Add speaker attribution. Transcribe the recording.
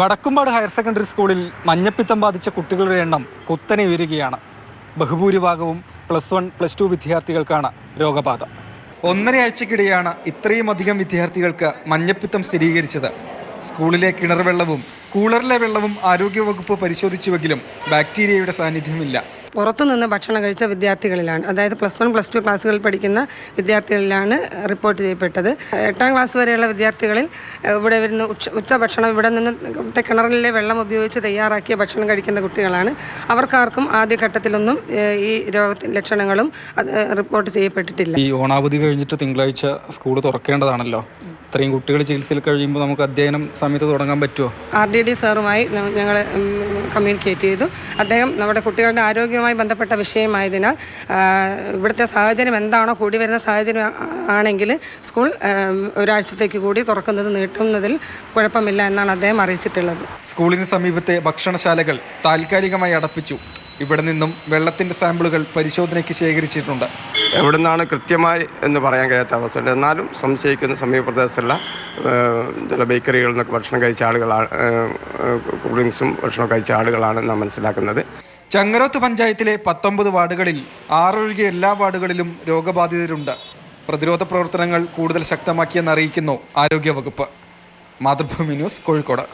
Speaker 1: Vadakkumpad higher secondary സ്കൂളിൽ മഞ്ഞപ്പിത്തം ബാധിച്ച കുട്ടികളുടെ എണ്ണം കുത്തനെ ഉയരുകയാണ്. ബഹുഭൂരിഭാഗവും +1, +2 വിദ്യാർത്ഥികൾക്കാണ് രോഗബാധ. 1.5 ആഴ്ചക്കിടെയാണ് ഇത്രയും അധികം വിദ്യാർത്ഥികൾക്ക് മഞ്ഞപ്പിത്തം സ്ഥിരീകരിച്ചത്. സ്കൂളിലെ കിണർ വെള്ളവും കൂളറിലെ വെള്ളവും ആരോഗ്യവകുപ്പ് പരിശോധിച്ചുവെങ്കിലും ബാക്ടീരിയയുടെ സാന്നിധ്യമില്ല.
Speaker 2: പുറത്തുനിന്ന് ഭക്ഷണം കഴിച്ച വിദ്യാർത്ഥികളിലാണ്, അതായത് +1, +2 ക്ലാസ്സുകളിൽ പഠിക്കുന്ന വിദ്യാർത്ഥികളിലാണ് റിപ്പോർട്ട് ചെയ്യപ്പെട്ടത്. 8ാം ക്ലാസ് വരെയുള്ള വിദ്യാർത്ഥികളിൽ ഇവിടെ വരുന്ന ഉച്ചഭക്ഷണം ഇവിടെ നിന്ന് കിണറിലെ വെള്ളം ഉപയോഗിച്ച് തയ്യാറാക്കിയ ഭക്ഷണം കഴിക്കുന്ന കുട്ടികളാണ്. അവർക്കാർക്കും ആദ്യഘട്ടത്തിലൊന്നും ഈ രോഗത്തിൻ്റെ ലക്ഷണങ്ങളും റിപ്പോർട്ട് ചെയ്യപ്പെട്ടിട്ടില്ല.
Speaker 1: ഈ ഓണാവധി കഴിഞ്ഞിട്ട് തിങ്കളാഴ്ച സ്കൂൾ തുറക്കേണ്ടതാണല്ലോ. ഇത്രയും കുട്ടികൾ ചികിത്സയിൽ കഴിയുമ്പോൾ നമുക്ക് അധ്യയനം സമയത്ത് തുടങ്ങാൻ പറ്റുമോ?
Speaker 2: RDD സാറുമായി ഞങ്ങൾ കമ്മ്യൂണിക്കേറ്റ് ചെയ്തു. അദ്ദേഹം നമ്മുടെ കുട്ടികളുടെ ആരോഗ്യവുമായി ബന്ധപ്പെട്ട വിഷയമായതിനാൽ ഇവിടുത്തെ സാഹചര്യം എന്താണോ, കൂടി വരുന്ന സാഹചര്യം ആണെങ്കിൽ സ്കൂൾ ഒരാഴ്ചത്തേക്ക് കൂടി തുറക്കുന്നത് നീട്ടുന്നതിൽ കുഴപ്പമില്ല എന്നാണ് അദ്ദേഹം അറിയിച്ചിട്ടുള്ളത്.
Speaker 1: സ്കൂളിന് സമീപത്തെ ഭക്ഷണശാലകൾ താൽക്കാലികമായി അടപ്പിച്ചു. ഇവിടെ നിന്നും വെള്ളത്തിൻ്റെ സാമ്പിളുകൾ പരിശോധനയ്ക്ക് ശേഖരിച്ചിട്ടുണ്ട്.
Speaker 3: എവിടെ നിന്നാണ് കൃത്യമായി എന്ന് പറയാൻ കഴിയാത്ത അവസ്ഥയുണ്ട്. എന്നാലും സംശയിക്കുന്ന സമീപപ്രദേശത്തുള്ള ചില ബേക്കറികളിൽ നിന്നൊക്കെ ഭക്ഷണം കഴിച്ച ആളുകളാണ്, കൂൾ ഡ്രിങ്ക്സും ഭക്ഷണം കഴിച്ച ആളുകളാണ് നാം മനസ്സിലാക്കുന്നത്.
Speaker 1: ചങ്ങരോത്ത് പഞ്ചായത്തിലെ 19 വാർഡുകളിൽ 6 ഒഴികെ എല്ലാ വാർഡുകളിലും രോഗബാധിതരുണ്ട്. പ്രതിരോധ പ്രവർത്തനങ്ങൾ കൂടുതൽ ശക്തമാക്കിയെന്ന് അറിയിക്കുന്നു ആരോഗ്യവകുപ്പ്. മാതൃഭൂമി ന്യൂസ്, കോഴിക്കോട്.